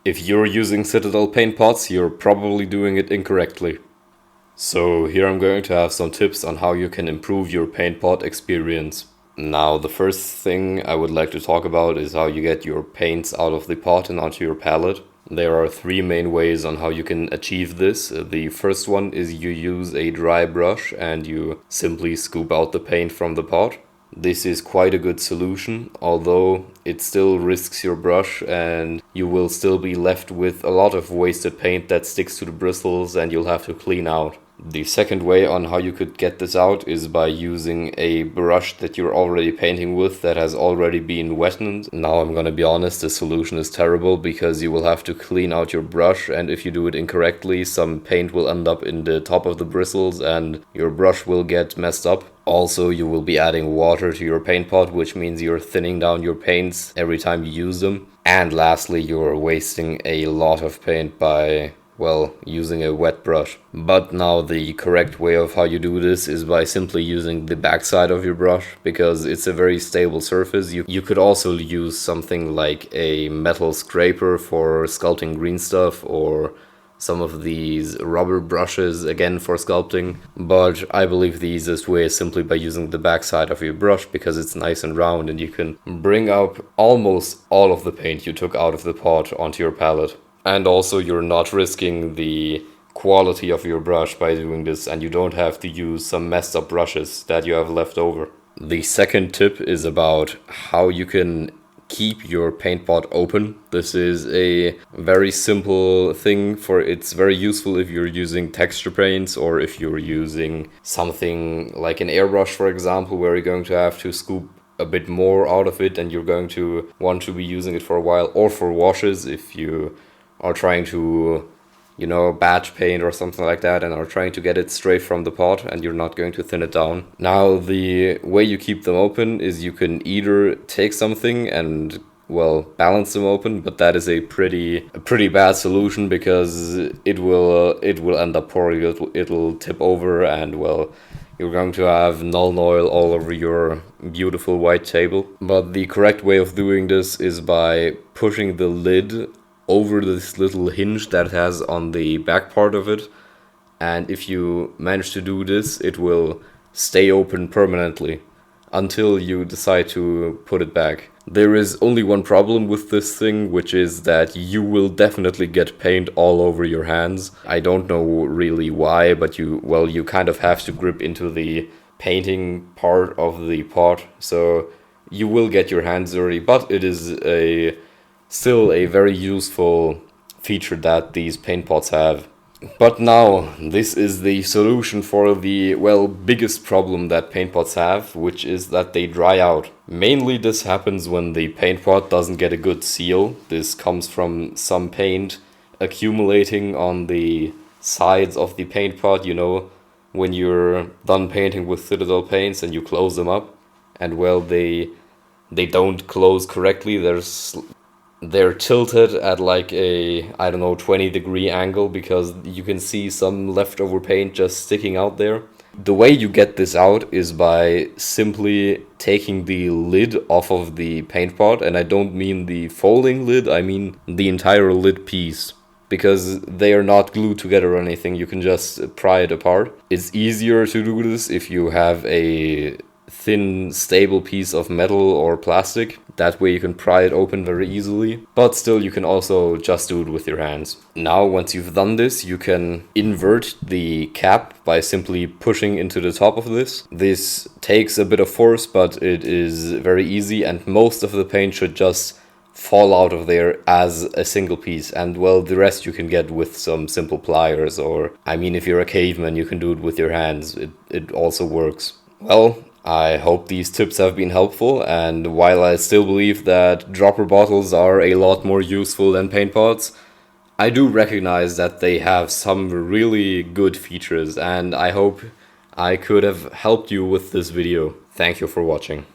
If you're using Citadel paint pots, you're probably doing it incorrectly. So here I'm going to have some tips on how you can improve your paint pot experience. Now, the first thing I would like to talk about is how you get your paints out of the pot and onto your palette. There are three main ways on how you can achieve this. The first one is you use a dry brush and you simply scoop out the paint from the pot. This is quite a good solution, although it still risks your brush and you will still be left with a lot of wasted paint that sticks to the bristles and you'll have to clean out. The second way on how you could get this out is by using a brush that you're already painting with that has already been wetted. Now I'm gonna be honest, the solution is terrible because you will have to clean out your brush, and if you do it incorrectly, some paint will end up in the top of the bristles and your brush will get messed up. Also, you will be adding water to your paint pot, which means you're thinning down your paints every time you use them. And lastly, you're wasting a lot of paint by using a wet brush. But now the correct way of how you do this is by simply using the backside of your brush, because it's a very stable surface. You could also use something like a metal scraper for sculpting green stuff, or some of these rubber brushes again for sculpting. But I believe the easiest way is simply by using the backside of your brush, because it's nice and round and you can bring up almost all of the paint you took out of the pot onto your palette. And also you're not risking the quality of your brush by doing this, and you don't have to use some messed up brushes that you have left over. The second tip is about how you can keep your paint pot open. This is a very simple thing, for it's very useful if you're using texture paints or if you're using something like an airbrush, for example, where you're going to have to scoop a bit more out of it and you're going to want to be using it for a while, or for washes if you are trying to, batch paint or something like that and are trying to get it straight from the pot and you're not going to thin it down. Now, the way you keep them open is you can either take something and balance them open, but that is a pretty bad solution because it will end up pouring. It'll tip over and you're going to have Nuln Oil all over your beautiful white table. But the correct way of doing this is by pushing the lid over this little hinge that it has on the back part of it, and if you manage to do this, it will stay open permanently until you decide to put it back. There is only one problem with this thing, which is that you will definitely get paint all over your hands. I don't know really why, but you kind of have to grip into the painting part of the pot, so you will get your hands dirty, but it is still a very useful feature that these paint pots have. But now, this is the solution for the, biggest problem that paint pots have, which is that they dry out. Mainly this happens when the paint pot doesn't get a good seal. This comes from some paint accumulating on the sides of the paint pot, when you're done painting with Citadel paints and you close them up, and they don't close correctly. They're tilted at like a, 20-degree angle, because you can see some leftover paint just sticking out there. The way you get this out is by simply taking the lid off of the paint pot, and I don't mean the folding lid, I mean the entire lid piece, because they are not glued together or anything. You can just pry it apart. It's easier to do this if you have a thin, stable piece of metal or plastic. That way you can pry it open very easily, but still you can also just do it with your hands. Now, once you've done this, you can invert the cap by simply pushing into the top of this. This takes a bit of force, but it is very easy, and most of the paint should just fall out of there as a single piece, and the rest you can get with some simple pliers, or if you're a caveman, you can do it with your hands. It also works. I hope these tips have been helpful, and while I still believe that dropper bottles are a lot more useful than paint pots, I do recognize that they have some really good features, and I hope I could have helped you with this video. Thank you for watching.